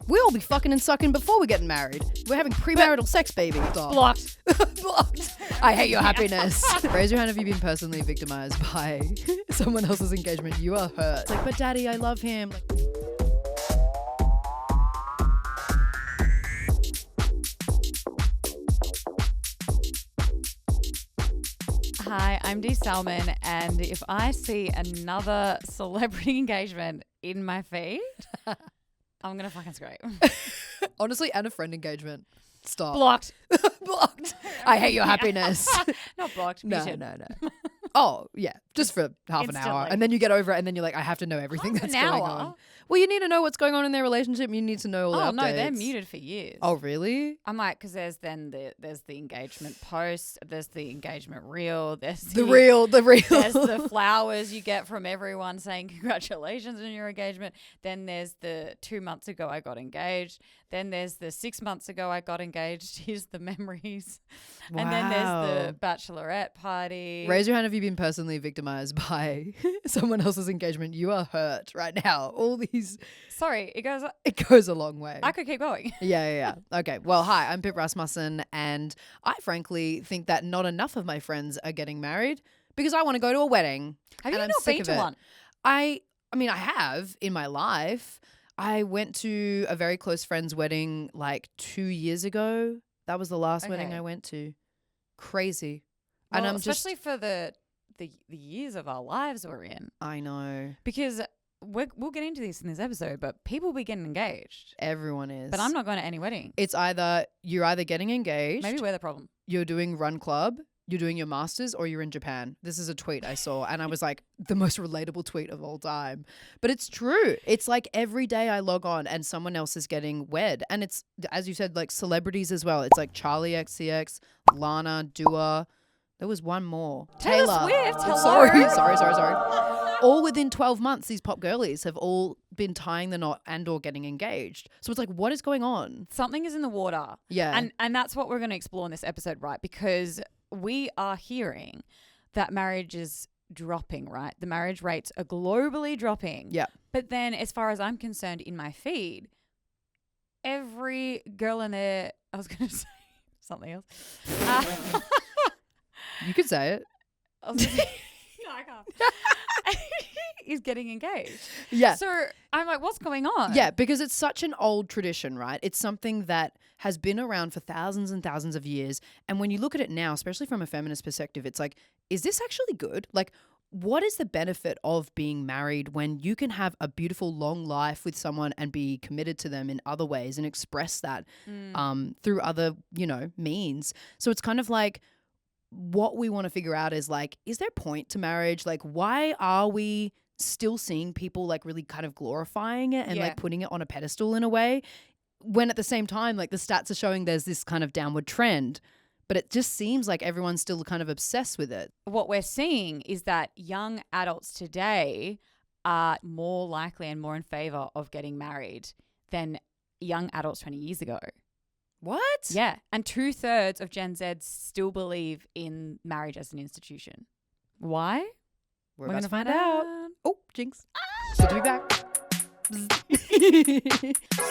We'll be fucking and sucking before we're getting married. We're having premarital sex, baby. Blocked. Blocked. I hate your happiness. Raise your hand if you've been personally victimized by someone else's engagement. You are hurt. It's like, but daddy, I love him. Like, Hi, I'm Dee Salmon, and if I see another celebrity engagement in my feed, I'm going to fucking scream. honestly, and a friend engagement. Stop. Blocked. Blocked. I hate your happiness. Not blocked. No. muted. Oh, yeah. Just for half an hour. Instantly. And then you get over it and then you're like, I have to know everything that's going on. Well, you need to know what's going on in their relationship. You need to know all the updates. Oh, no, they're muted for years. Oh, really? I'm like, because there's the engagement post, there's the engagement reel, there's The real. there's the flowers you get from everyone saying congratulations on your engagement. Then there's the 2 months ago I got engaged. Then there's the 6 months ago I got engaged. Here's the memories. Wow. And then there's the bachelorette party. Raise your hand if you've been personally victimized by someone else's engagement. You are hurt right now. All these. Sorry, it goes a long way. I could keep going. Yeah. Okay. Well, hi, I'm Pip Rasmussen, and I frankly think that not enough of my friends are getting married because I want to go to a wedding. Have you and I'm not sick been of to it. one? I mean, I have in my life. I went to a very close friend's wedding like 2 years ago. That was the last wedding I went to. Crazy. Well, and I'm especially for the years of our lives we're in. I know. Because we'll get into this in this episode, but people will be getting engaged. Everyone is. But I'm not going to any wedding. It's you're either getting engaged. Maybe we're the problem. You're doing Run Club. You're doing your masters, or you're in Japan. This is a tweet I saw and I was like, the most relatable tweet of all time. But it's true. It's like every day I log on and someone else is getting wed. And it's, as you said, like celebrities as well. It's like Charli XCX, Lana, Dua. There was one more. Taylor Swift. Sorry. All within 12 months, these pop girlies have all been tying the knot and or getting engaged. So it's like, what is going on? Something is in the water. Yeah. And that's what we're going to explore in this episode, right? Because we are hearing that marriage is dropping, right? The marriage rates are globally dropping. Yeah. But then as far as I'm concerned in my feed, every girl in there, I was going to say something else. You could say it. No, I can't. Is getting engaged. Yeah. So I'm like, what's going on? Yeah, because it's such an old tradition, right? It's something that has been around for thousands and thousands of years. And when you look at it now, especially from a feminist perspective, it's like, is this actually good? Like, what is the benefit of being married when you can have a beautiful long life with someone and be committed to them in other ways and express that through other, means? So it's kind of like, what we want to figure out is like, is there a point to marriage? Like, why are we still seeing people like really kind of glorifying it and like putting it on a pedestal in a way, when at the same time, like the stats are showing there's this kind of downward trend, but it just seems like everyone's still kind of obsessed with it. What we're seeing is that young adults today are more likely and more in favor of getting married than young adults 20 years ago. What? Yeah. And 2/3 of Gen Z still believe in marriage as an institution. Why? We're going about to to find out. Oh, jinx. Good to be back.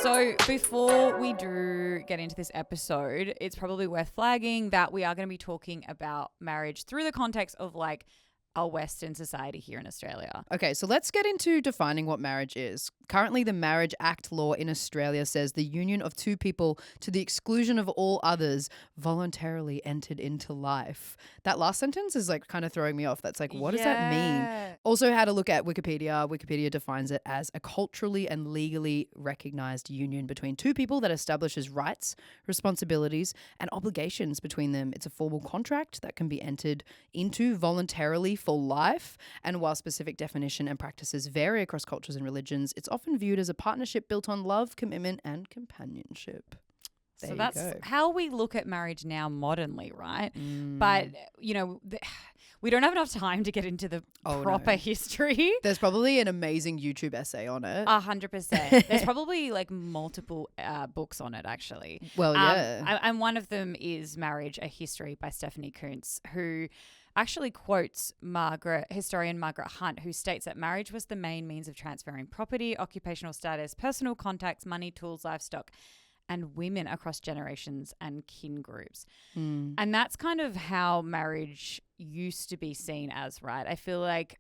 So before we do get into this episode, it's probably worth flagging that we are going to be talking about marriage through the context of like our Western society here in Australia. Okay, so let's get into defining what marriage is. Currently, the Marriage Act law in Australia says the union of two people to the exclusion of all others voluntarily entered into life. That last sentence is like kind of throwing me off. That's like, what does that mean? Also had a look at Wikipedia. Wikipedia defines it as a culturally and legally recognized union between two people that establishes rights, responsibilities, and obligations between them. It's a formal contract that can be entered into voluntarily for life. And while specific definition and practices vary across cultures and religions, it's often viewed as a partnership built on love, commitment, and companionship. So that's how we look at marriage now modernly, right? But, we don't have enough time to get into the proper history. There's probably an amazing YouTube essay on it. 100%. There's probably like multiple books on it, actually. Well, yeah. And one of them is Marriage, A History by Stephanie Kuntz, who actually quotes historian Margaret Hunt, who states that marriage was the main means of transferring property, occupational status, personal contacts, money, tools, livestock, and women across generations and kin groups. And that's kind of how marriage used to be seen as, right? I feel like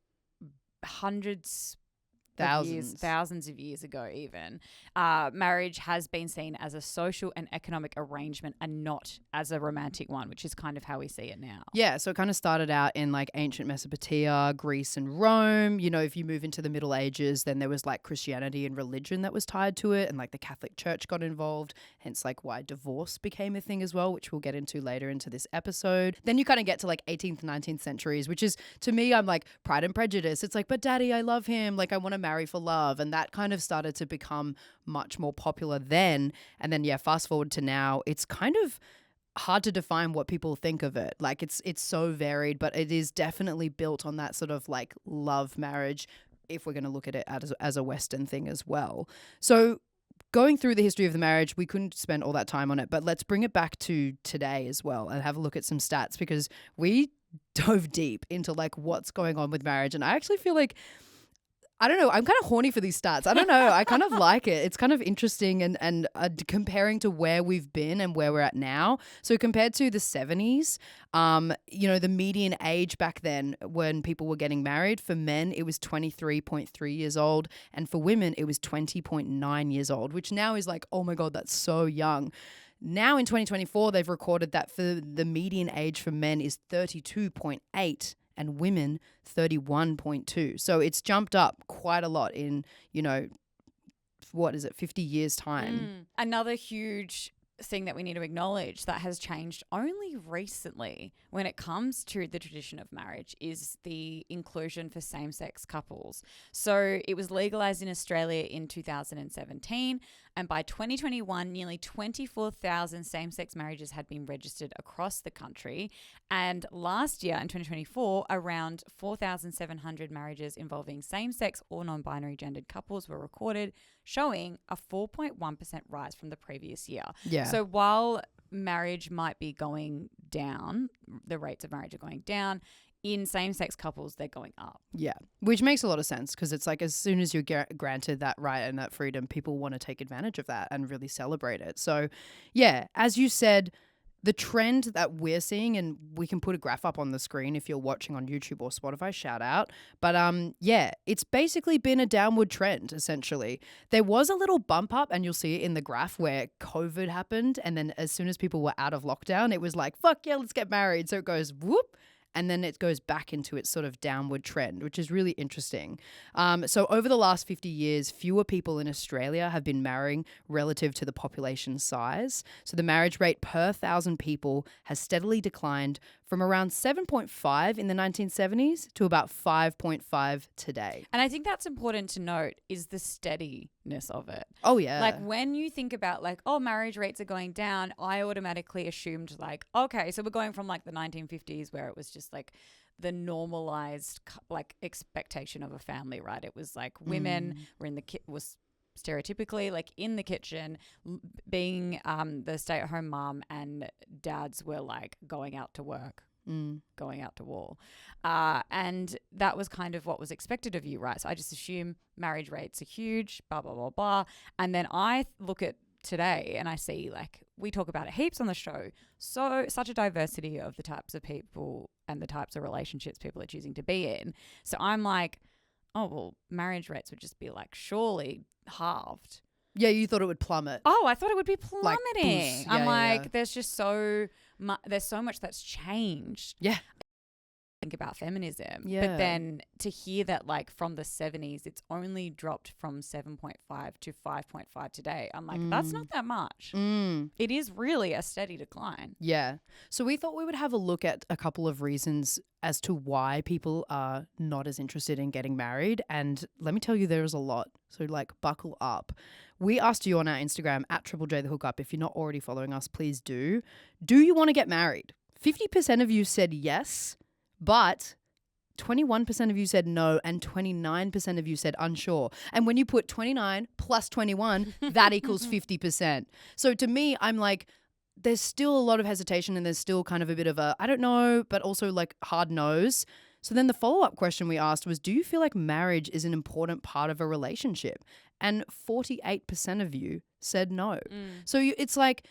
thousands of years ago even, marriage has been seen as a social and economic arrangement and not as a romantic one, which is kind of how we see it now. Yeah, so it kind of started out in like ancient Mesopotamia, Greece and Rome. You know, if you move into the Middle Ages, then there was like Christianity and religion that was tied to it, and like the Catholic Church got involved, hence like why divorce became a thing as well, which we'll get into later into this episode. Then you kind of get to like 18th, 19th centuries, which is, to me, I'm like Pride and Prejudice. It's like, but daddy, I love him. Like I want to marry for love. And that kind of started to become much more popular then. And then, yeah, fast forward to now, it's kind of hard to define what people think of it. Like it's so varied, but it is definitely built on that sort of like love marriage, if we're going to look at it as a Western thing as well. So going through the history of the marriage, we couldn't spend all that time on it, but let's bring it back to today as well and have a look at some stats, because we dove deep into like what's going on with marriage. And I actually feel like, I don't know, I'm kind of horny for these stats. I don't know. I kind of like it. It's kind of interesting and comparing to where we've been and where we're at now. So compared to the 70s, you know, the median age back then when people were getting married, for men, it was 23.3 years old. And for women, it was 20.9 years old, which now is like, oh my God, that's so young. Now in 2024, they've recorded that for the median age for men is 32.8 and women 31.2. So it's jumped up quite a lot in, you know, what is it, 50 years time. Another huge thing that we need to acknowledge that has changed only recently when it comes to the tradition of marriage is the inclusion for same-sex couples. So it was legalized in Australia in 2017, and by 2021 nearly 24,000 same-sex marriages had been registered across the country, and last year in 2024 around 4,700 marriages involving same-sex or non-binary gendered couples were recorded, showing a 4.1% rise from the previous year. Yeah. So while marriage might be going down, the rates of marriage are going down, in same-sex couples, they're going up. Yeah, which makes a lot of sense, because it's like as soon as you're granted that right and that freedom, people want to take advantage of that and really celebrate it. So, yeah, as you said, the trend that we're seeing, and we can put a graph up on the screen if you're watching on YouTube or Spotify, shout out. But yeah, it's basically been a downward trend, essentially. There was a little bump up, and you'll see it in the graph where COVID happened. And then as soon as people were out of lockdown, it was like, fuck yeah, let's get married. So it goes whoop. And then it goes back into its sort of downward trend, which is really interesting. So over the last 50 years, fewer people in Australia have been marrying relative to the population size. So the marriage rate per 1,000 people has steadily declined from around 7.5 in the 1970s to about 5.5 today. And I think that's important to note is the steadiness of it. Oh, yeah. Like when you think about like, oh, marriage rates are going down, I automatically assumed like, okay, so we're going from like the 1950s where it was just like the normalized like expectation of a family, right? It was like women were was stereotypically like in the kitchen being the stay-at-home mom, and dads were like going out to work, going out to war, and that was kind of what was expected of you, right? So I just assume marriage rates are huge, blah blah blah blah, and then I look at today and I see, like, we talk about it heaps on the show, such a diversity of the types of people and the types of relationships people are choosing to be in. So I'm like, oh, well, marriage rates would just be like surely halved. Yeah, you thought it would plummet. Oh, I thought it would be plummeting. Like, I'm like, yeah. there's just there's so much that's changed. Yeah. Think about feminism. Yeah. But then to hear that like from the 70s, it's only dropped from 7.5 to 5.5 today. I'm like, that's not that much. It is really a steady decline. Yeah. So we thought we would have a look at a couple of reasons as to why people are not as interested in getting married. And let me tell you, there is a lot. So like buckle up. We asked you on our Instagram at Triple J The Hookup. If you're not already following us, please do. Do you want to get married? 50% of you said yes, but 21% of you said no, and 29% of you said unsure. And when you put 29 plus 21, that equals 50%. So to me, I'm like, there's still a lot of hesitation and there's still kind of a bit of a, I don't know, but also like hard nose. So then the follow-up question we asked was, do you feel like marriage is an important part of a relationship? And 48% of you said no. So it's like,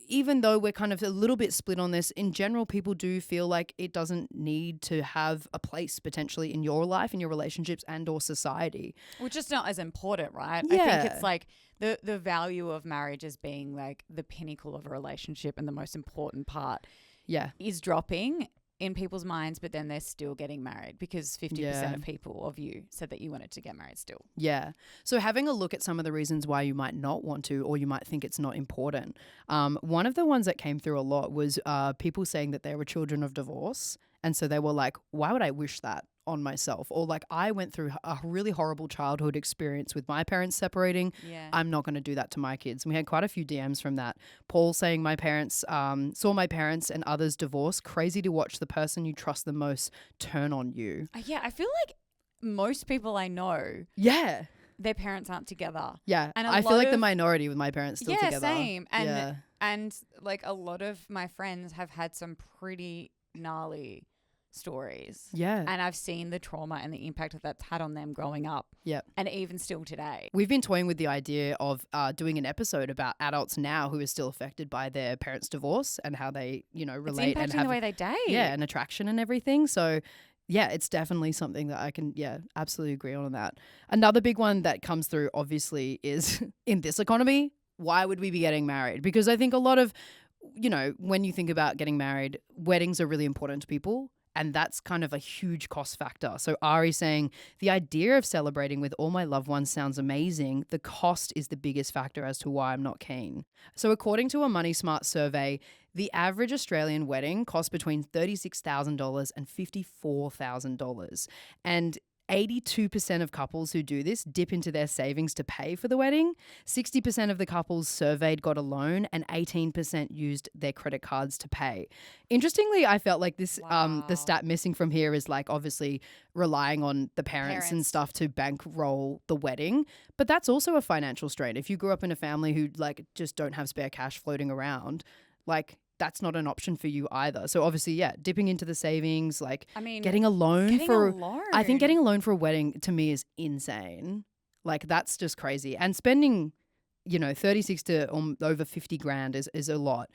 even though we're kind of a little bit split on this, in general, people do feel like it doesn't need to have a place potentially in your life, in your relationships and or society. Which is not as important, right? Yeah. I think it's like the value of marriage as being like the pinnacle of a relationship and the most important part is dropping in people's minds, but then they're still getting married because 50% of people of you said that you wanted to get married still. Yeah. So having a look at some of the reasons why you might not want to, or you might think it's not important. One of the ones that came through a lot was people saying that they were children of divorce. And so they were like, why would I wish that on myself? Or like, I went through a really horrible childhood experience with my parents separating. Yeah. I'm not going to do that to my kids. And we had quite a few DMs from that. Paul saying my parents saw my parents and others divorce. Crazy to watch the person you trust the most turn on you. Yeah, I feel like most people I know, their parents aren't together. Yeah, and I feel like the minority with my parents still together. Yeah, same. And like a lot of my friends have had some pretty gnarly stories. Yeah. And I've seen the trauma and the impact that that's had on them growing up. Yeah. And even still today. We've been toying with the idea of doing an episode about adults now who are still affected by their parents' divorce and how they, relate and have the way they date. Yeah, and attraction and everything. So yeah, it's definitely something that I can, absolutely agree on that. Another big one that comes through obviously is in this economy, why would we be getting married? Because I think a lot of, when you think about getting married, weddings are really important to people. And that's kind of a huge cost factor. So Ari saying, the idea of celebrating with all my loved ones sounds amazing. The cost is the biggest factor as to why I'm not keen. So according to a Money Smart survey, the average Australian wedding costs between $36,000 and $54,000. And 82% of couples who do this dip into their savings to pay for the wedding. 60% of the couples surveyed got a loan and 18% used their credit cards to pay. Interestingly, I felt like this, the stat missing from here is like obviously relying on the parents and stuff to bankroll the wedding. But that's also a financial strain. If you grew up in a family who like just don't have spare cash floating around, like that's not an option for you either. So obviously, dipping into the savings, like getting a loan I think getting a loan for a wedding to me is insane. Like that's just crazy. And spending, 36 to over 50 grand is a lot.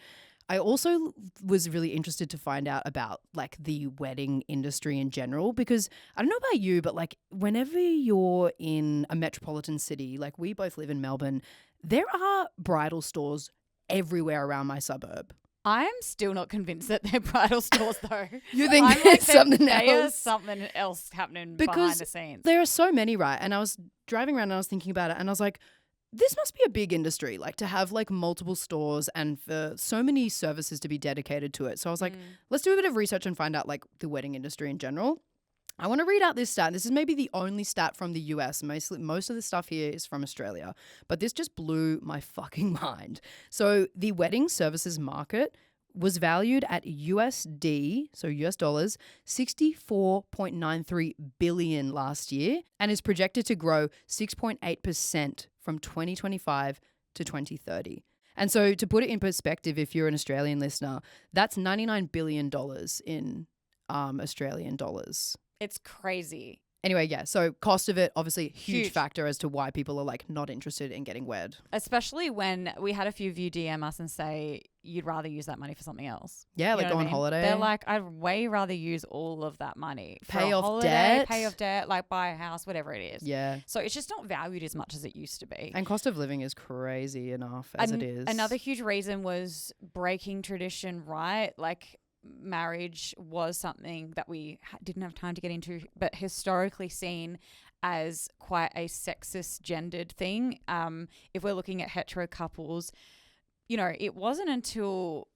I also was really interested to find out about like the wedding industry in general, because I don't know about you, but like whenever you're in a metropolitan city, like we both live in Melbourne, there are bridal stores everywhere around my suburb. I'm still not convinced that they're bridal stores though. You think there's something else? There's something else happening behind the scenes. There are so many, right? And I was driving around and I was thinking about it and I was like, this must be a big industry, like to have like multiple stores and for so many services to be dedicated to it. So I was like, let's do a bit of research and find out like the wedding industry in general. I want to read out this stat. This is maybe the only stat from the US. Most of the stuff here is from Australia, but this just blew my fucking mind. So the wedding services market was valued at USD, so US dollars, 64.93 billion last year and is projected to grow 6.8% from 2025 to 2030. And so to put it in perspective, if you're an Australian listener, that's $99 billion in Australian dollars. It's crazy. Anyway, so cost of it, obviously huge factor as to why people are like not interested in getting wed. Especially when we had a few of you DM us and say you'd rather use that money for something else. Yeah, like go on holiday. They're like, I'd way rather use all of that money for pay off holiday, pay off debt, like buy a house, whatever it is. Yeah. So it's just not valued as much as it used to be. And cost of living is crazy enough as it is. Another huge reason was breaking tradition, right? Like marriage was something that we didn't have time to get into, but historically seen as quite a sexist gendered thing. If we're looking at hetero couples, it wasn't until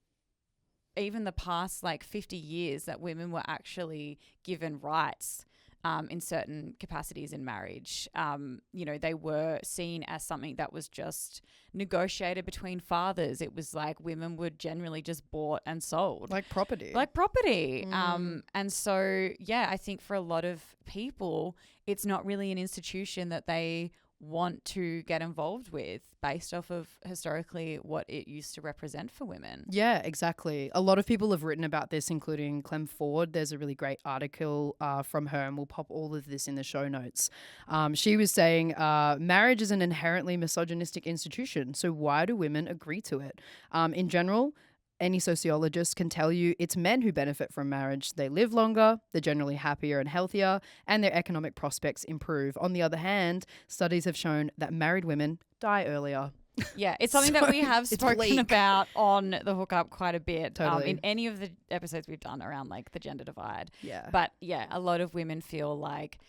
even the past like 50 years that women were actually given rights in certain capacities in marriage. They were seen as something that was just negotiated between fathers. It was like women were generally just bought and sold. Like property. And so, I think for a lot of people, it's not really an institution that they want to get involved with based off of historically what it used to represent for women. Yeah, exactly. A lot of people have written about this, including Clem Ford. There's a really great article from her, and we'll pop all of this in the show notes. She was saying marriage is an inherently misogynistic institution, so why do women agree to it? In general, any sociologist can tell you it's men who benefit from marriage. They live longer, they're generally happier and healthier, and their economic prospects improve. On the other hand, studies have shown that married women die earlier. Yeah, it's something that we have spoken bleak. about on the hookup quite a bit. Totally. In any of the episodes we've done around like the gender divide. Yeah. But yeah, a lot of women feel like,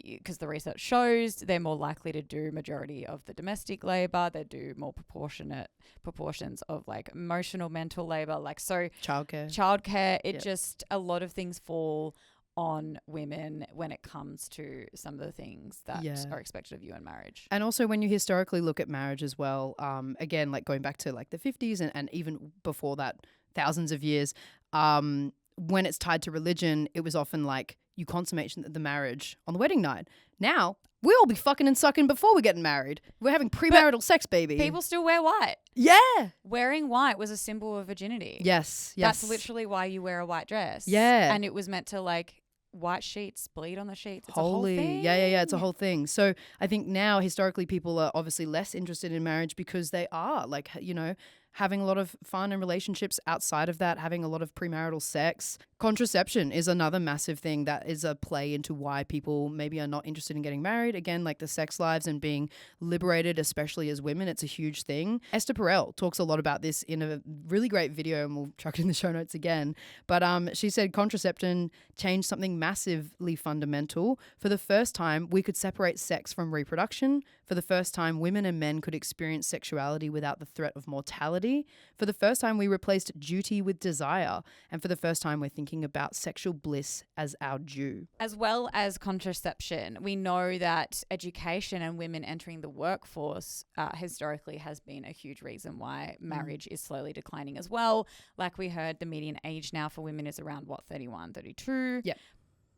because the research shows they're more likely to do majority of the domestic labor, they do more proportions of like emotional, mental labor, like so childcare. It just, a lot of things fall on women when it comes to some of the things that are expected of you in marriage. And also when you historically look at marriage as well, again, like going back to like the 50s and even before that, thousands of years, when it's tied to religion, it was often like you consummate the marriage on the wedding night. Now, we all be fucking and sucking before we're getting married. We're having premarital sex, baby. People still wear white. Yeah. Wearing white was a symbol of virginity. Yes. That's literally why you wear a white dress. Yeah. And it was meant to like white sheets, bleed on the sheets. It's Holy. a whole thing. Yeah. It's a whole thing. So I think now historically people are obviously less interested in marriage because they are like, you know, having a lot of fun and relationships outside of that, having a lot of premarital sex. Contraception is another massive thing that is a play into why people maybe are not interested in getting married. Again, like the sex lives and being liberated, especially as women, it's a huge thing. Esther Perel talks a lot about this in a really great video, and we'll chuck it in the show notes again. But she said contraception changed something massively fundamental. For the first time, we could separate sex from reproduction. For the first time, women and men could experience sexuality without the threat of mortality. For the first time, we replaced duty with desire. And for the first time, we're thinking about sexual bliss as our due. As well as contraception, we know that education and women entering the workforce historically has been a huge reason why marriage is slowly declining as well. Like we heard, the median age now for women is around 31, 32. Yeah.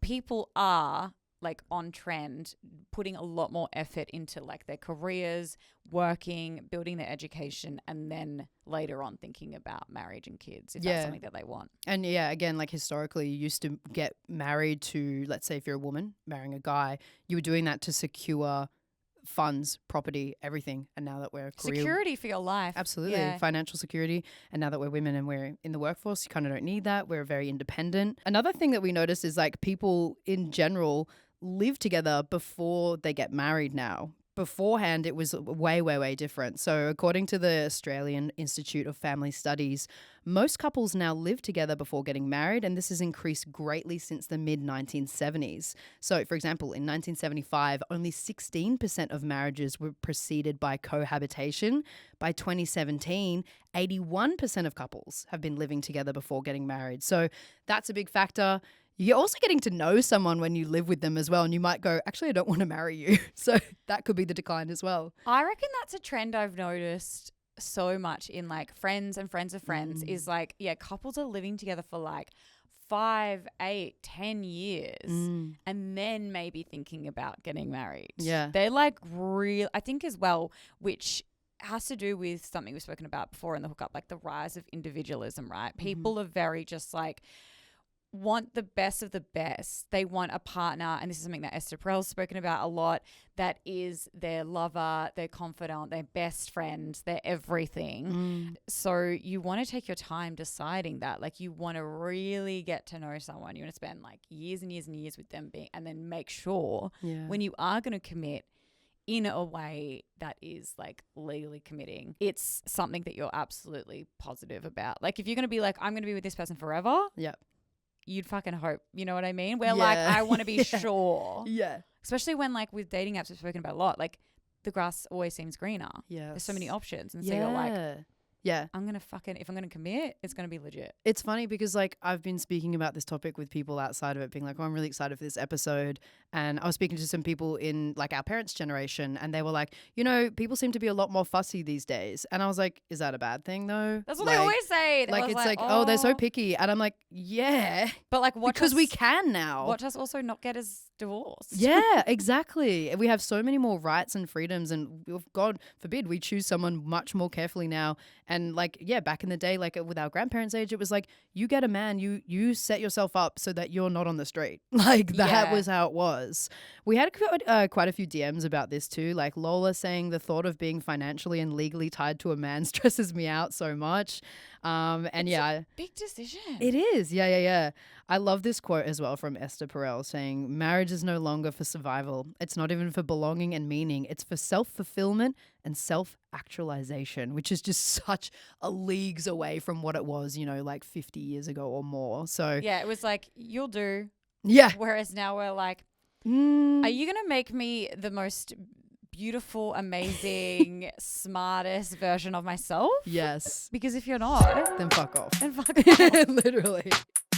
People are like on trend, putting a lot more effort into like their careers, working, building their education, and then later on thinking about marriage and kids if that's something that they want. And yeah, again, like historically you used to get married to, let's say if you're a woman marrying a guy, you were doing that to secure funds, property, everything. And now that we're security for your life. Absolutely. Financial security. And now that we're women and we're in the workforce, you kind of don't need that. We're very independent. Another thing that we notice is like people in general live together before they get married now. Beforehand, it was way, way, way different. So according to the Australian Institute of Family Studies, most couples now live together before getting married, and this has increased greatly since the mid-1970s. So, for example, in 1975, only 16% of marriages were preceded by cohabitation. By 2017, 81% of couples have been living together before getting married. So that's a big factor. You're also getting to know someone when you live with them as well, and you might go, actually, I don't want to marry you. So that could be the decline as well. I reckon that's a trend I've noticed so much in like friends and friends of friends is like, couples are living together for like 5, 8, 10 years and then maybe thinking about getting married. Yeah. They're like real, I think as well, which has to do with something we've spoken about before in the hookup, like the rise of individualism, right? People are very just like, want the best of the best. They want a partner, and this is something that Esther Perel's spoken about a lot, that is their lover, their confidant, their best friend, their everything. So you want to take your time deciding that. Like you want to really get to know someone. You want to spend like years and years and years with them and then make sure when you are going to commit in a way that is like legally committing, it's something that you're absolutely positive about. Like if you're going to be like, I'm going to be with this person forever. Yeah. You'd fucking hope, you know what I mean? Where like, I want to be sure. Yeah. Especially when like with dating apps we've spoken about a lot, like the grass always seems greener. Yeah. There's so many options. And so you're like, Yeah. if I'm going to commit, it's going to be legit. It's funny because like I've been speaking about this topic with people outside of it being like, oh, I'm really excited for this episode. And I was speaking to some people in like our parents' generation and they were like, you know, people seem to be a lot more fussy these days. And I was like, is that a bad thing though? That's what they always say. Like it's like, oh, they're so picky. And I'm like, yeah. But like because we can now. Watch us also not get us divorced. Yeah, exactly. We have so many more rights and freedoms and God forbid we choose someone much more carefully now. And like, yeah, back in the day, like with our grandparents' age, it was like you get a man, you set yourself up so that you're not on the street. Like that was how it was. We had quite a few DMs about this too. Like Lola saying the thought of being financially and legally tied to a man stresses me out so much. And it's yeah, a big decision. It is. Yeah. I love this quote as well from Esther Perel saying, marriage is no longer for survival. It's not even for belonging and meaning. It's for self-fulfillment and self-actualization, which is just such a leagues away from what it was, you know, like 50 years ago or more. So yeah, it was like, you'll do. Yeah. Whereas now we're like, are you going to make me the most beautiful, amazing, smartest version of myself? Yes. Because if you're not, then fuck off. Literally.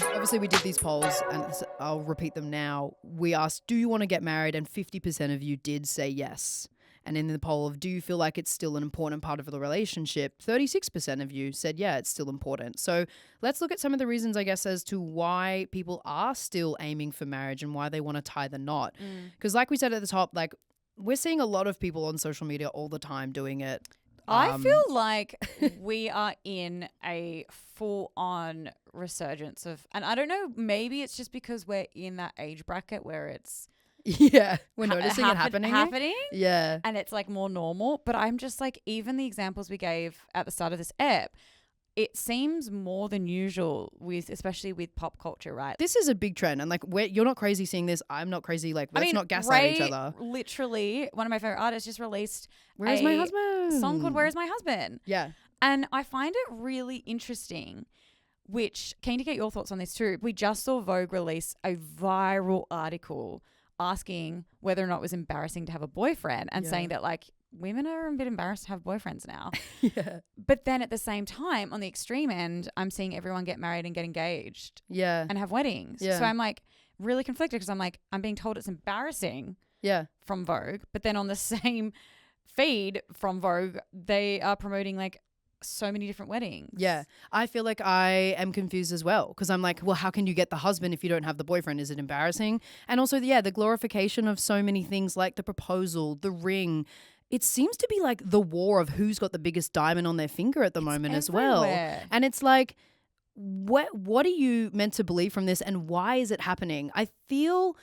Obviously, we did these polls and I'll repeat them now. We asked, do you want to get married? And 50% of you did say yes. And in the poll of, do you feel like it's still an important part of the relationship? 36% of you said, yeah, it's still important. So let's look at some of the reasons, I guess, as to why people are still aiming for marriage and why they want to tie the knot. Because like we said at the top, like we're seeing a lot of people on social media all the time doing it. I feel like we are in a full-on resurgence of, and I don't know, maybe it's just because we're in that age bracket where it's we're noticing it happening. Yeah, and it's like more normal. But I'm just like, even the examples we gave at the start of this ep, it seems more than usual especially with pop culture, right? This is a big trend, and like you're not crazy seeing this. I'm not crazy. Like let's not gaslight each other. Literally, one of my favorite artists just released "Where's My Husband" song called "Where's My Husband." Yeah, and I find it really interesting. Which, keen to get your thoughts on this too. We just saw Vogue release a viral article asking whether or not it was embarrassing to have a boyfriend and saying that like women are a bit embarrassed to have boyfriends now. Yeah. But then at the same time, on the extreme end, I'm seeing everyone get married and get engaged. Yeah. And have weddings. Yeah. So I'm like really conflicted because I'm like, I'm being told it's embarrassing. Yeah. From Vogue. But then on the same feed from Vogue, they are promoting like so many different weddings. Yeah. I feel like I am confused as well because I'm like, well, how can you get the husband if you don't have the boyfriend? Is it embarrassing? And also, the glorification of so many things like the proposal, the ring. It seems to be like the war of who's got the biggest diamond on their finger at the moment as well. And it's like, what are you meant to believe from this and why is it happening? I feel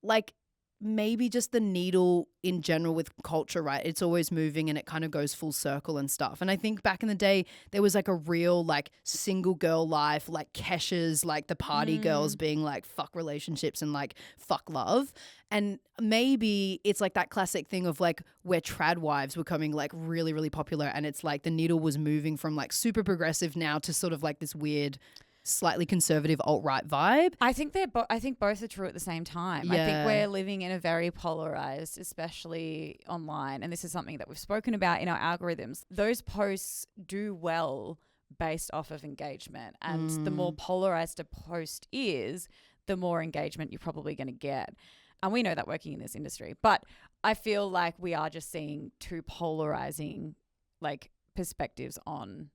like maybe just the needle in general with culture, right? It's always moving and it kind of goes full circle and stuff. And I think back in the day, there was like a real like single girl life, like Kesha's, like the party girls being like fuck relationships and like fuck love. And maybe it's like that classic thing of like where trad wives were coming like really, really popular. And it's like the needle was moving from like super progressive now to sort of like this weird slightly conservative alt-right vibe. I think I think both are true at the same time. Yeah. I think we're living in a very polarized, especially online, and this is something that we've spoken about in our algorithms. Those posts do well based off of engagement, and the more polarized a post is, the more engagement you're probably going to get. And we know that working in this industry. But I feel like we are just seeing two polarizing like perspectives on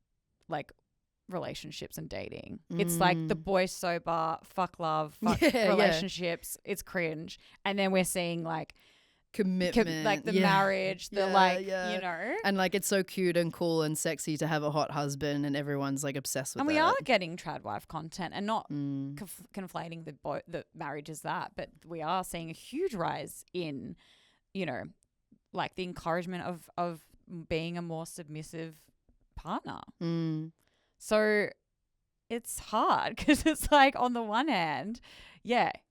like relationships and dating. It's like the boys sober, fuck love, fuck relationships. It's cringe. And then we're seeing like commitment, like the marriage, the you know. And like it's so cute and cool and sexy to have a hot husband and everyone's like obsessed with it. And we are getting trad wife content and not conflating the marriage as that, but we are seeing a huge rise in, you know, like the encouragement of being a more submissive partner. So it's hard because it's like on the one hand,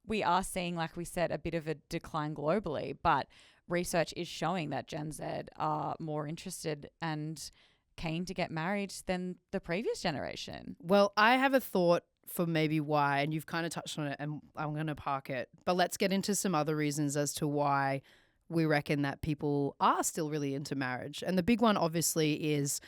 we are seeing, like we said, a bit of a decline globally, but research is showing that Gen Z are more interested and keen to get married than the previous generation. Well, I have a thought for maybe why, and you've kind of touched on it and I'm going to park it, but let's get into some other reasons as to why we reckon that people are still really into marriage. And the big one obviously is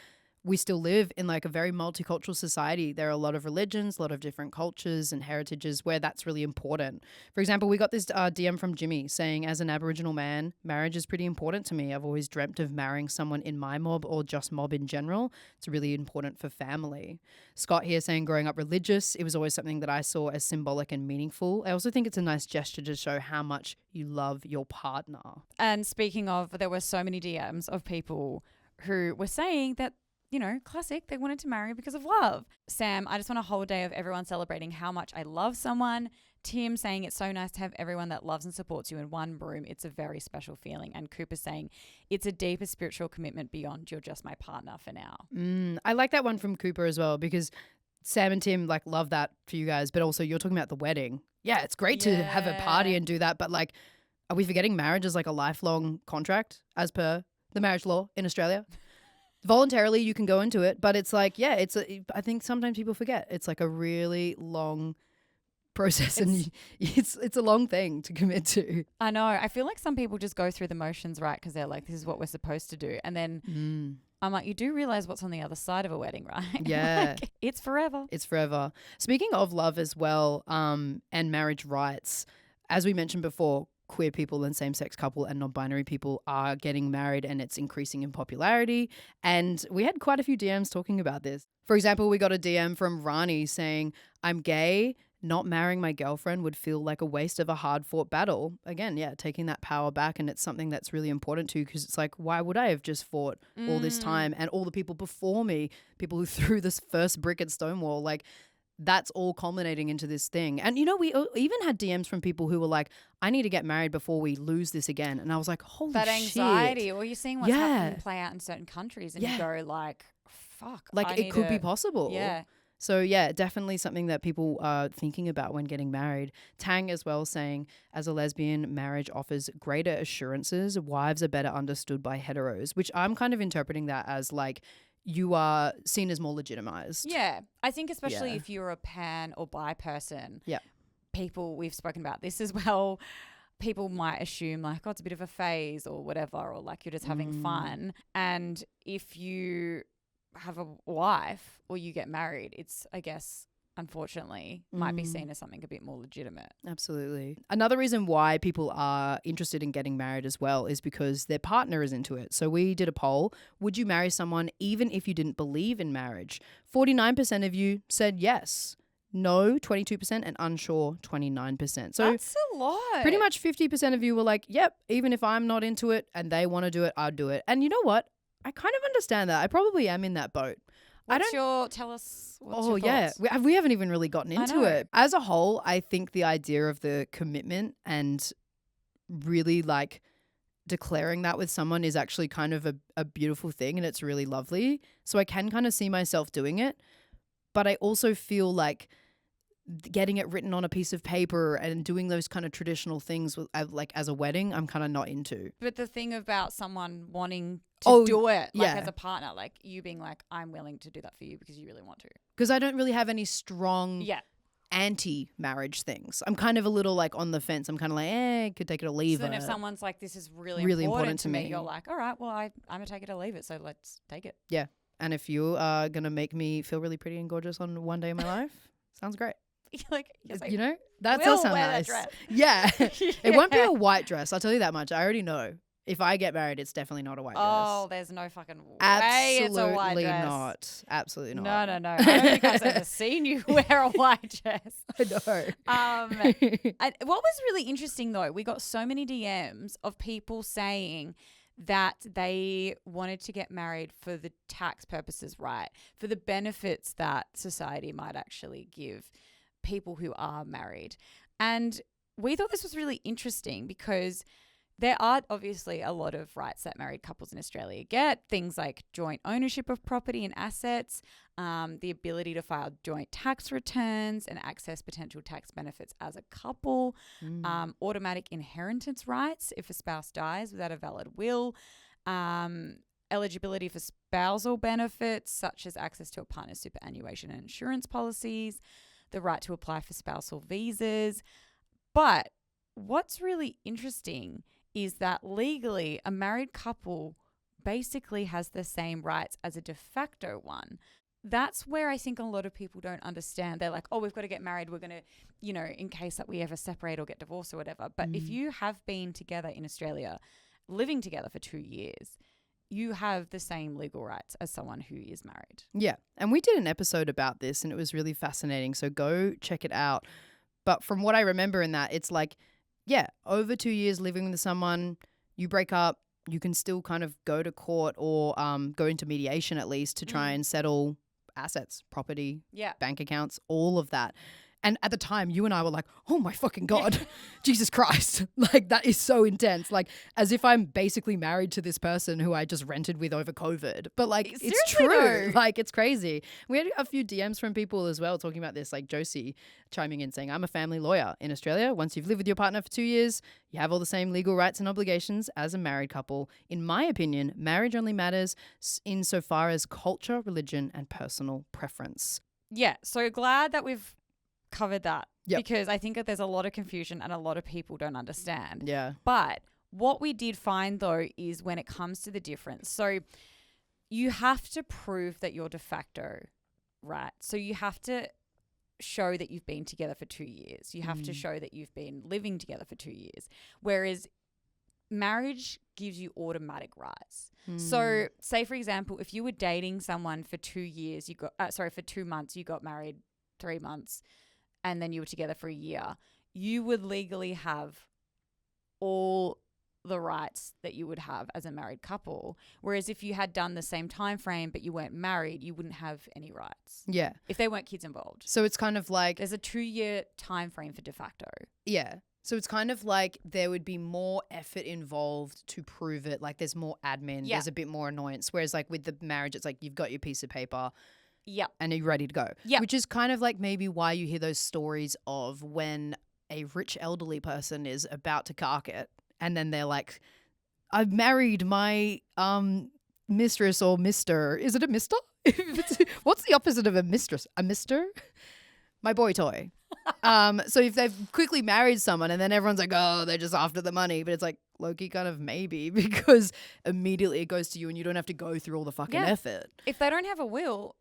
we still live in like a very multicultural society. There are a lot of religions, a lot of different cultures and heritages where that's really important. For example, we got this DM from Jimmy saying, as an Aboriginal man, marriage is pretty important to me. I've always dreamt of marrying someone in my mob or just mob in general. It's really important for family. Scott here saying, growing up religious, it was always something that I saw as symbolic and meaningful. I also think it's a nice gesture to show how much you love your partner. And speaking of, there were so many DMs of people who were saying that, you know, classic, they wanted to marry because of love. Sam, I just want a whole day of everyone celebrating how much I love someone. Tim saying it's so nice to have everyone that loves and supports you in one room. It's a very special feeling. And Cooper saying it's a deeper spiritual commitment beyond you're just my partner for now. I like that one from Cooper as well, because Sam and Tim like love that for you guys, but also you're talking about the wedding. Yeah, it's great to have a party and do that, but like, are we forgetting marriage is like a lifelong contract as per the marriage law in Australia? Voluntarily you can go into it, but it's like, yeah, I think sometimes people forget it's like a really long process, and it's a long thing to commit to. I know. I feel like some people just go through the motions, right? Because they're like, this is what we're supposed to do. And then I'm like, you do realize what's on the other side of a wedding, right? Yeah. Like, it's forever. It's forever. Speaking of love as well, and marriage rights, as we mentioned before, queer people and same-sex couple and non-binary people are getting married, and it's increasing in popularity. And we had quite a few DMs talking about this. For example, we got a DM from Rani saying, I'm gay. Not marrying my girlfriend would feel like a waste of a hard-fought battle. Again, yeah, taking that power back, and it's something that's really important to you, because it's like, why would I have just fought all this time, and all the people before me, people who threw this first brick at Stonewall, like that's all culminating into this thing. And, you know, we even had DMs from people who were like, I need to get married before we lose this again. And I was like, holy shit. That anxiety. Well, you're seeing what's happening play out in certain countries, and you go like, fuck. Like it could be possible. Yeah. So, yeah, definitely something that people are thinking about when getting married. Tang as well saying, as a lesbian, marriage offers greater assurances. Wives are better understood by heteros, which I'm kind of interpreting that as like you are seen as more legitimized. Yeah. I think especially if you're a pan or bi person, people, we've spoken about this as well, people might assume like, oh, it's a bit of a phase or whatever, or like you're just having fun. And if you have a wife or you get married, it's, I guess, unfortunately, might be seen as something a bit more legitimate. Absolutely. Another reason why people are interested in getting married as well is because their partner is into it. So we did a poll. Would you marry someone even if you didn't believe in marriage? 49% of you said yes. No, 22%, and unsure, 29%. So that's a lot. Pretty much 50% of you were like, yep, even if I'm not into it and they want to do it, I'd do it. And you know what? I kind of understand that. I probably am in that boat. Tell us what's your thoughts? We haven't even really gotten into it. As a whole, I think the idea of the commitment and really like declaring that with someone is actually kind of a beautiful thing, and it's really lovely. So I can kind of see myself doing it. But I also feel like getting it written on a piece of paper and doing those kind of traditional things with, like as a wedding, I'm kind of not into. But the thing about someone wanting to do it, like as a partner, like you being like, I'm willing to do that for you because you really want to. Because I don't really have any strong anti-marriage things. I'm kind of a little like on the fence. I'm kind of like, could take it or leave it. So then if someone's like, this is really important to me, you're like, all right, well, I'm going to take it or leave it. So let's take it. Yeah. And if you are going to make me feel really pretty and gorgeous on one day of my life, sounds great. You know, that does sound nice. That yeah. It won't be a white dress. I'll tell you that much. I already know. If I get married, it's definitely not a white dress. Oh, there's no fucking way it's a white dress. Not. Absolutely not. No. I don't think I've ever seen you wear a white dress. I know. What was really interesting though, we got so many DMs of people saying that they wanted to get married for the tax purposes, right? For the benefits that society might actually give people who are married. And we thought this was really interesting because there are obviously a lot of rights that married couples in Australia get, things like joint ownership of property and assets, the ability to file joint tax returns and access potential tax benefits as a couple, automatic inheritance rights if a spouse dies without a valid will, eligibility for spousal benefits such as access to a partner's superannuation and insurance policies, the right to apply for spousal visas. But what's really interesting is that legally a married couple basically has the same rights as a de facto one. That's where I think a lot of people don't understand. They're like, oh, we've got to get married. We're going to, you know, in case that we ever separate or get divorced or whatever. But if you have been together in Australia, living together for 2 years, you have the same legal rights as someone who is married. Yeah. And we did an episode about this and it was really fascinating. So go check it out. But from what I remember in that, it's like, yeah, over 2 years living with someone, you break up, you can still kind of go to court or go into mediation at least to try and settle assets, property, bank accounts, all of that. And at the time, you and I were like, oh my fucking God, Jesus Christ. Like, that is so intense. Like, as if I'm basically married to this person who I just rented with over COVID. But like, Seriously, it's true. though. Like, it's crazy. We had a few DMs from people as well talking about this, like Josie chiming in saying, I'm a family lawyer in Australia. Once you've lived with your partner for 2 years, you have all the same legal rights and obligations as a married couple. In my opinion, marriage only matters insofar as culture, religion, and personal preference. Yeah. So glad that we've covered that Yep. because I think that there's a lot of confusion and a lot of people don't understand. Yeah. But what we did find though is when it comes to the difference. So you have to prove that you're de facto, right? So you have to show that you've been together for 2 years. You have to show that you've been living together for 2 years. Whereas marriage gives you automatic rights. So say for example, if you were dating someone for 2 years, for 2 months, you got married 3 months, and then you were together for a year, you would legally have all the rights that you would have as a married couple. Whereas if you had done the same time frame but you weren't married, you wouldn't have any rights. Yeah. If there weren't kids involved. So it's kind of like, There's a 2-year time frame for de facto. yeah. So it's kind of like there would be more effort involved to prove it. Like there's more admin. Yeah. There's a bit more annoyance. Whereas like with the marriage, it's like you've got your piece of paper. Yep. And you're ready to go. Yep. Which is kind of like maybe why you hear those stories of when a rich elderly person is about to cark it and then they're like, I've married my mistress or mister. Is it a mister? What's the opposite of a mistress? A mister? My boy toy. So if they've quickly married someone and then everyone's like, oh, they're just after the money. But it's like, low-key kind of maybe because immediately it goes to you and you don't have to go through all the fucking effort. If they don't have a will,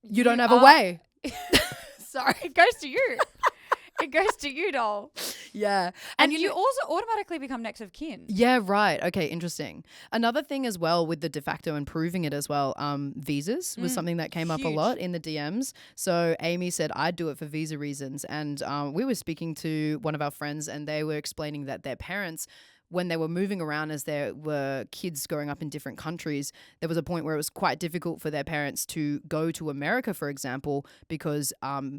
You don't have a way. Sorry, it goes to you. It goes to you, doll. Yeah. And you also automatically become next of kin. Yeah, right. Okay, interesting. Another thing as well with the de facto and proving it as well, visas was something that came up a lot in the DMs. So Amy said, I'd do it for visa reasons. And we were speaking to one of our friends and they were explaining that their parents, when they were moving around as there were kids growing up in different countries, there was a point where it was quite difficult for their parents to go to America, for example, because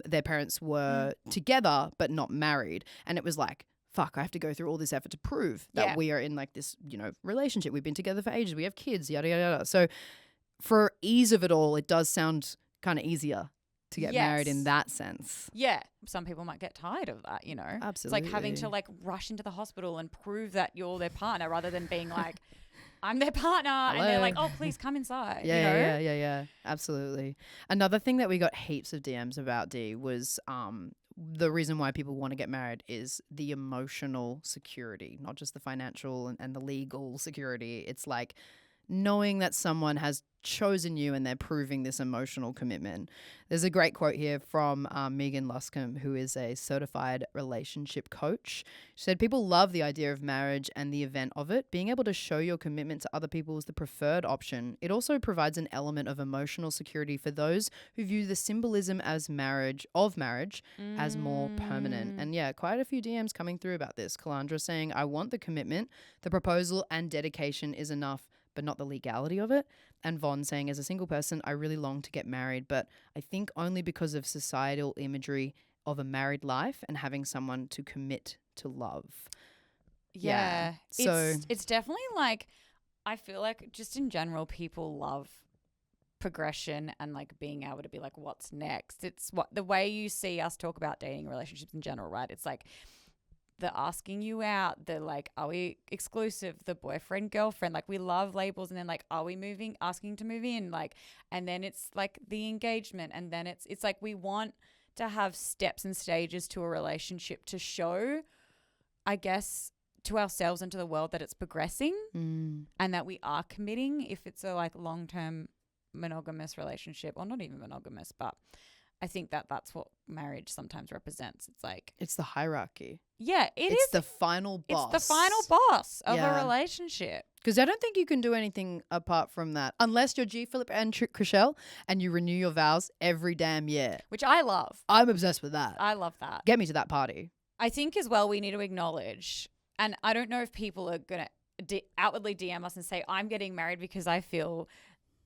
their parents were together but not married. And it was like, fuck, I have to go through all this effort to prove that we are in like this, relationship. We've been together for ages. We have kids, yada, yada, yada. So for ease of it all, it does sound kind of easier to get married in that sense. Yeah. Some people might get tired of that, Absolutely. It's like having to like rush into the hospital and prove that you're their partner rather than being like, I'm their partner. Hello. And they're like, oh, please come inside. Yeah. Absolutely. Another thing that we got heaps of DMs about, D, was the reason why people want to get married is the emotional security, not just the financial and the legal security. It's like knowing that someone has chosen you and they're proving this emotional commitment. There's a great quote here from Megan Luscombe, who is a certified relationship coach. She said, people love the idea of marriage and the event of it. Being able to show your commitment to other people is the preferred option. It also provides an element of emotional security for those who view the symbolism as marriage as more permanent. And yeah, quite a few DMs coming through about this. Calandra saying, I want the commitment. The proposal and dedication is enough, but not the legality of it. And Vaughn saying, as a single person, I really long to get married, but I think only because of societal imagery of a married life and having someone to commit to love. Yeah. So it's definitely like, I feel like just in general, people love progression and like being able to be like, what's next? It's what the way you see us talk about dating relationships in general, right? It's like, the asking you out, the like, are we exclusive, the boyfriend, girlfriend, like we love labels. And then like, are we asking to move in? Like, and then it's like the engagement. And then it's like, we want to have steps and stages to a relationship to show, I guess, to ourselves and to the world that it's progressing and that we are committing if it's a like long-term monogamous relationship, or not even monogamous, but I think that that's what marriage sometimes represents. It's like, it's the hierarchy. yeah, It's the final boss. It's the final boss of a relationship. Because I don't think you can do anything apart from that unless you're G. Philip and Chriselle and you renew your vows every damn year. Which I love. I'm obsessed with that. I love that. Get me to that party. I think as well we need to acknowledge, and I don't know if people are going to outwardly DM us and say, I'm getting married because I feel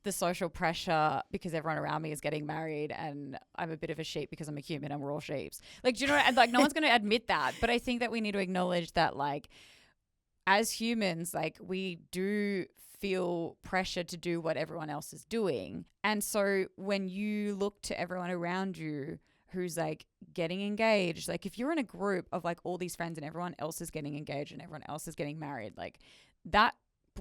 the social pressure because everyone around me is getting married and I'm a bit of a sheep because I'm a human and we're all sheeps. Like, do you know, and like no one's going to admit that. But I think that we need to acknowledge that like as humans, like we do feel pressure to do what everyone else is doing. And so when you look to everyone around you who's like getting engaged, like if you're in a group of like all these friends and everyone else is getting engaged and everyone else is getting married, like that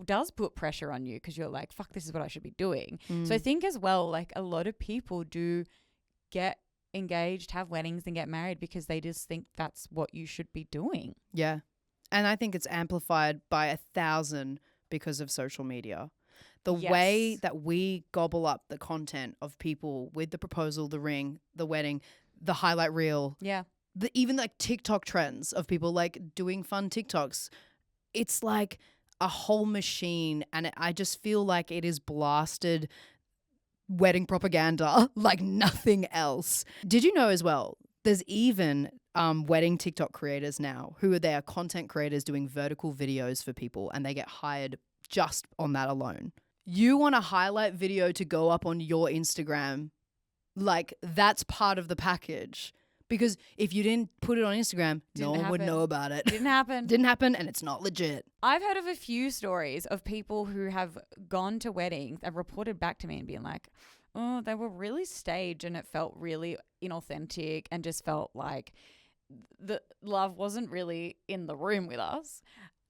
does put pressure on you because you're like, fuck, this is what I should be doing. So I think as well, like a lot of people do get engaged, have weddings and get married because they just think that's what you should be doing. Yeah. And I think it's amplified by 1,000 because of social media. The way that we gobble up the content of people with the proposal, the ring, the wedding, the highlight reel. Yeah. Even like TikTok trends of people like doing fun TikToks. It's like a whole machine, and I just feel like it is blasted wedding propaganda like nothing else. Did you know as well, there's even wedding TikTok creators now who they are content creators doing vertical videos for people, and they get hired just on that alone. You want a highlight video to go up on your Instagram, like that's part of the package. Because if you didn't put it on Instagram, no one would know about it. Didn't happen. Didn't happen, and it's not legit. I've heard of a few stories of people who have gone to weddings and reported back to me and being like, oh, they were really staged and it felt really inauthentic and just felt like the love wasn't really in the room with us.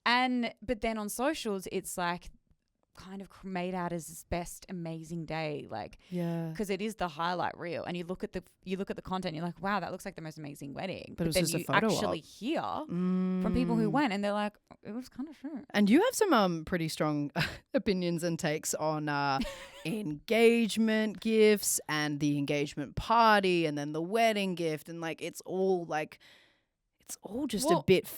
But then on socials, it's like kind of made out as this best amazing day, like, yeah, because it is the highlight reel, and you look at the content, you're like, wow, that looks like the most amazing wedding, but then just you a photo actually hear from people who went and they're like, it was kind of true. And you have some pretty strong opinions and takes on engagement gifts and the engagement party and then the wedding gift, and like it's all just a bit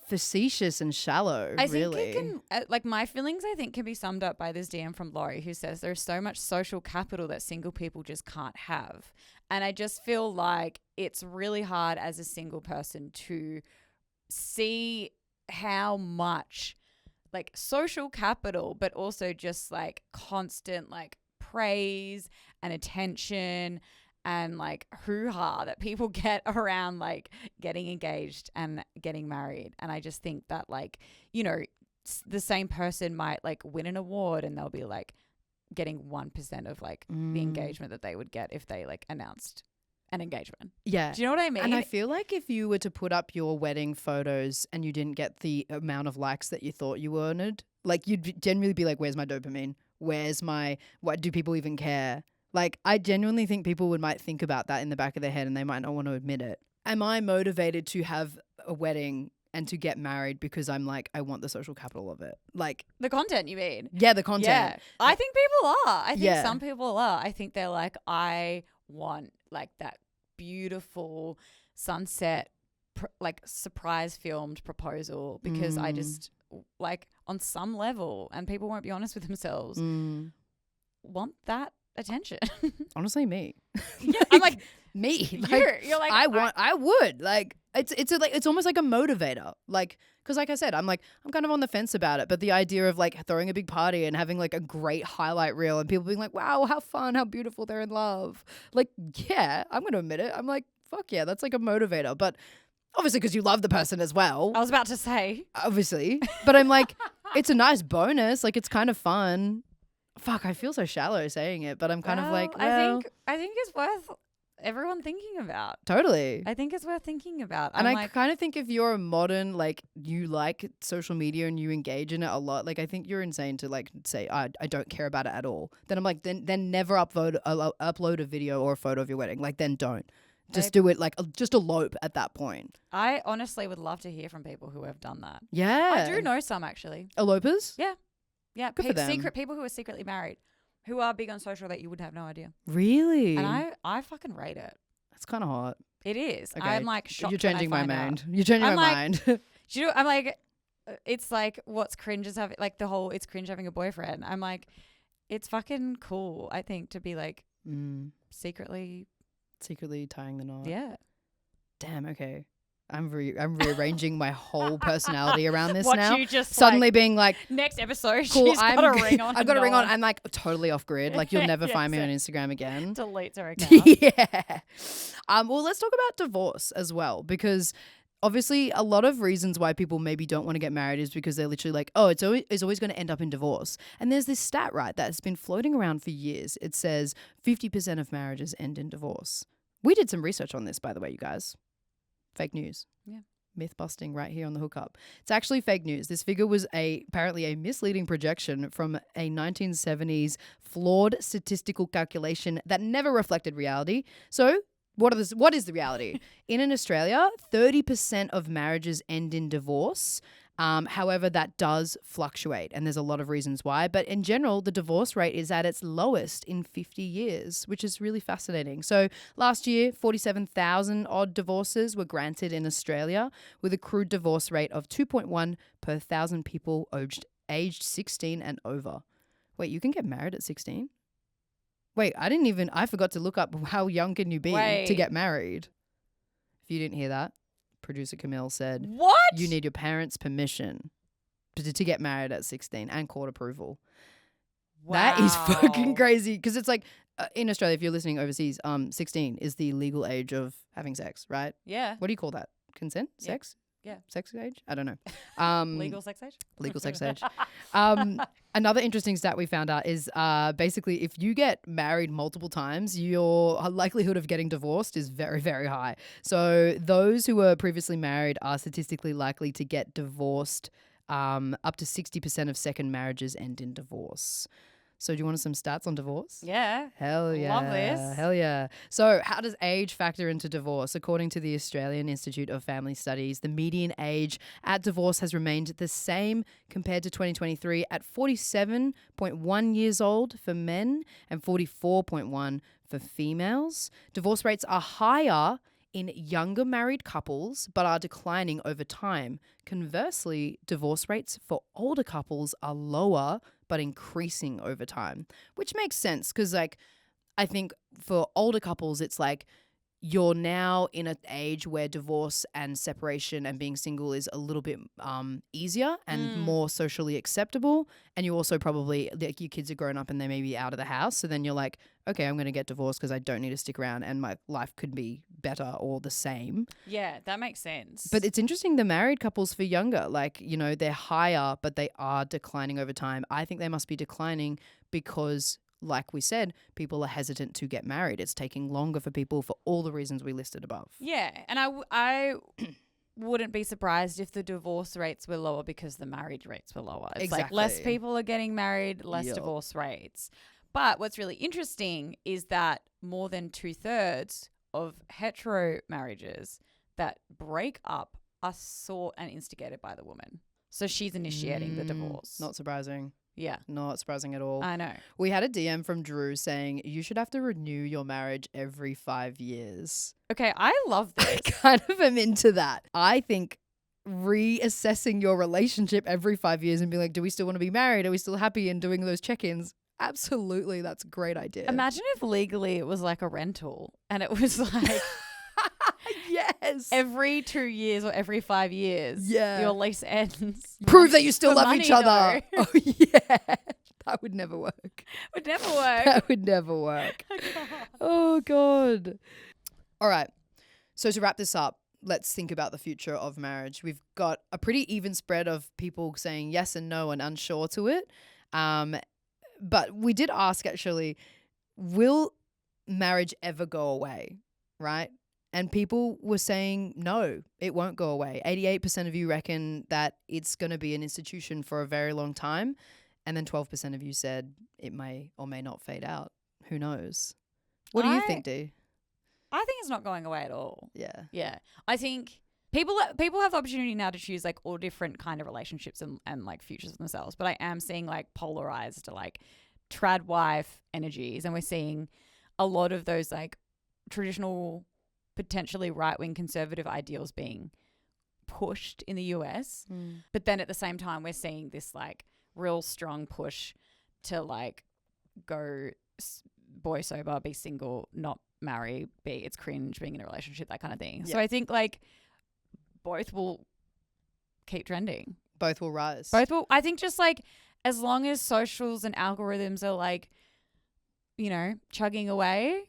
facetious and shallow. I really. think it can, like my feelings, I think can be summed up by this DM from Laurie who says there's so much social capital that single people just can't have. And I just feel like it's really hard as a single person to see how much like social capital, but also just like constant like praise and attention and like hoo-ha that people get around like getting engaged and getting married. And I just think that like, you know, the same person might like win an award and they'll be like getting 1% of like the engagement that they would get if they like announced an engagement. Yeah. Do you know what I mean? And I feel like if you were to put up your wedding photos and you didn't get the amount of likes that you thought you earned, like you'd generally be like, where's my dopamine? What do people even care? Like, I genuinely think people might think about that in the back of their head and they might not want to admit it. Am I motivated to have a wedding and to get married because I'm like, I want the social capital of it? Like the content, you mean? Yeah, the content. Yeah. I think people are. I think some people are. I think they're like, I want like that beautiful sunset, like surprise filmed proposal because I just like on some level, and people won't be honest with themselves, want that attention. Honestly, me. Yeah, I'm like me. Like, you're like I would like it's almost like a motivator. Like, because like I said, I'm kind of on the fence about it. But the idea of like throwing a big party and having like a great highlight reel and people being like, wow, how fun, how beautiful, they're in love. Like, yeah, I'm going to admit it. I'm like, fuck yeah, that's like a motivator. But obviously because you love the person as well. I was about to say. Obviously. But I'm like, it's a nice bonus. Like, it's kind of fun. Fuck, I feel so shallow saying it, but I'm kind of like, well, I think it's worth everyone thinking about. Totally. I think it's worth thinking about. And I kind of think if you're a modern, like you like social media and you engage in it a lot, like I think you're insane to like say, I don't care about it at all. Then I'm like, then never upload a video or a photo of your wedding. Like then don't. Just do it like just elope at that point. I honestly would love to hear from people who have done that. Yeah. I do know some actually. Elopers? Yeah. Good for them. Secret people who are secretly married, who are big on social that you would have no idea. Really? And I fucking rate it. That's kind of hot. It is. Okay. I'm like shocked. You're changing my when I find mind. out. You're changing I'm my like, mind. Do you know? I'm like, it's like what's cringe is having like the whole it's cringe having a boyfriend. I'm like, it's fucking cool. I think to be like secretly tying the knot. Yeah. Damn. Okay. I'm rearranging my whole personality around this What now. you just Suddenly like, being like, next episode, cool, she's got a ring on. I've got a ring on. I'm like totally off grid. Like you'll never find me on Instagram again. Deletes her account. Yeah. Well, let's talk about divorce as well, because obviously a lot of reasons why people maybe don't want to get married is because they're literally like, oh, it's always going to end up in divorce. And there's this stat, right, that's been floating around for years. It says 50% of marriages end in divorce. We did some research on this, by the way, you guys. Fake news. Yeah. Myth busting right here on the hookup. It's actually fake news. This figure was apparently a misleading projection from a 1970s flawed statistical calculation that never reflected reality. So what is the reality? In Australia, 30% of marriages end in divorce. However, that does fluctuate, and there's a lot of reasons why. But in general, the divorce rate is at its lowest in 50 years, which is really fascinating. So last year, 47,000 odd divorces were granted in Australia, with a crude divorce rate of 2.1 per 1,000 people aged 16 and over. Wait, you can get married at 16? Wait, I forgot to look up how young can you be to get married. If you didn't hear that. Producer Camille said, what? You need your parents' permission to get married at 16 and court approval. Wow. That is fucking crazy. Because it's like in Australia, if you're listening overseas, 16 is the legal age of having sex, right? Yeah. What do you call that? Consent? Yeah. Sex? Yeah. Sex age? I don't know. Legal sex age? Legal sex age. Another interesting stat we found out is basically if you get married multiple times, your likelihood of getting divorced is very, very high. So those who were previously married are statistically likely to get divorced. Up to 60% of second marriages end in divorce. So do you want some stats on divorce? Yeah. Hell yeah. Love this. Hell yeah. So how does age factor into divorce? According to the Australian Institute of Family Studies, the median age at divorce has remained the same compared to 2023 at 47.1 years old for men and 44.1 for females. Divorce rates are higher in younger married couples, but are declining over time. Conversely, divorce rates for older couples are lower, but increasing over time, which makes sense because, like, I think for older couples, it's like you're now in an age where divorce and separation and being single is a little bit easier and more socially acceptable. And you also probably, like, your kids are grown up and they may be out of the house. So then you're like, okay, I'm going to get divorced because I don't need to stick around and my life could be better or the same. Yeah, that makes sense. But it's interesting, the married couples for younger, like, you know, they're higher, but they are declining over time. I think they must be declining because, like we said, people are hesitant to get married. It's taking longer for people for all the reasons we listed above. Yeah, and I wouldn't be surprised if the divorce rates were lower because the marriage rates were lower. It's like less people are getting married, less divorce rates. But what's really interesting is that more than 2/3 of hetero marriages that break up are sought and instigated by the woman. So she's initiating the divorce. Not surprising. Yeah. Not surprising at all. I know. We had a DM from Drew saying you should have to renew your marriage every 5 years. Okay, I love this. I kind of am into that. I think reassessing your relationship every 5 years and being like, do we still want to be married? Are we still happy? And doing those check-ins. Absolutely. That's a great idea. Imagine if legally it was like a rental and it was like yes. every 2 years or every 5 years your lease ends. Prove that you still love each other. Though. Oh, yeah. That would never work. Would never work. That would never work. Oh, God. All right. So to wrap this up, let's think about the future of marriage. We've got a pretty even spread of people saying yes and no and unsure to it. But we did ask, actually, will marriage ever go away, right? And people were saying, no, it won't go away. 88% of you reckon that it's going to be an institution for a very long time. And then 12% of you said it may or may not fade out. Who knows? What do you think, Dee? I think it's not going away at all. Yeah. Yeah. I think people have the opportunity now to choose like all different kind of relationships and like futures of themselves. But I am seeing like polarized like trad wife energies, and we're seeing a lot of those like traditional, potentially right-wing conservative ideals being pushed in the US. But then at the same time, we're seeing this like real strong push to like go boy sober, be single, not marry, it's cringe being in a relationship, that kind of thing. So I think like both will keep trending. Both will rise. Both will. I think just like as long as socials and algorithms are like, you know, chugging away,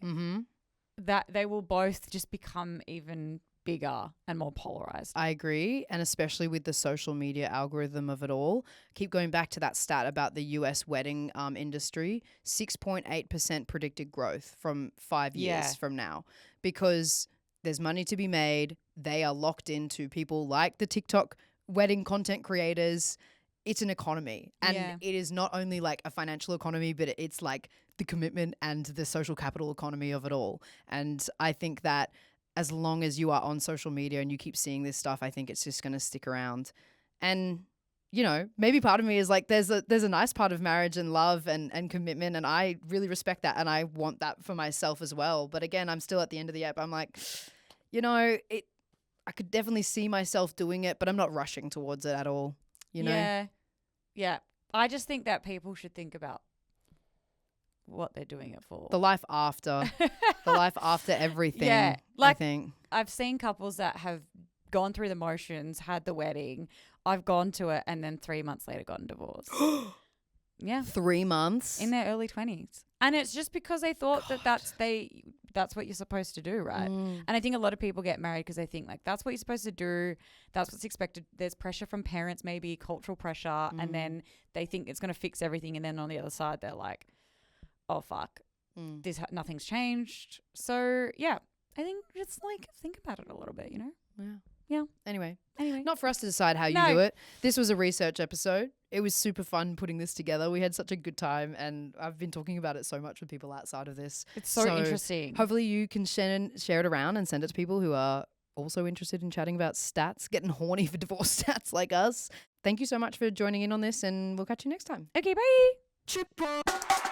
that they will both just become even bigger and more polarized. I agree. And especially with the social media algorithm of it all. Keep going back to that stat about the US wedding industry, 6.8% predicted growth from 5 years from now, because there's money to be made. They are locked into people like the TikTok wedding content creators. It's an economy, and it is not only like a financial economy, but it's like the commitment and the social capital economy of it all. And I think that as long as you are on social media and you keep seeing this stuff, I think it's just going to stick around. And, you know, maybe part of me is like, there's a nice part of marriage and love and commitment. And I really respect that. And I want that for myself as well. But again, I'm still at the end of the app. I'm like, you know, I could definitely see myself doing it, but I'm not rushing towards it at all. You know? Yeah. I just think that people should think about what they're doing it for. The life after. The life after everything. Yeah. Like, I think. I've seen couples that have gone through the motions, had the wedding, I've gone to it, and then 3 months later gotten divorced. Yeah. 3 months? In their early 20s. And it's just because they thought that's what you're supposed to do, right? And I think a lot of people get married because they think like that's what you're supposed to do. That's what's expected. There's pressure from parents, maybe cultural pressure. And then they think it's going to fix everything. And then on the other side, they're like, oh, fuck, nothing's changed. So, yeah, I think just like think about it a little bit, you know? Yeah. Anyway. Not for us to decide how you do it. This was a research episode. It was super fun putting this together. We had such a good time, and I've been talking about it so much with people outside of this. It's so interesting. Hopefully you can share it around and send it to people who are also interested in chatting about stats, getting horny for divorce stats like us. Thank you so much for joining in on this, and we'll catch you next time. Okay, bye.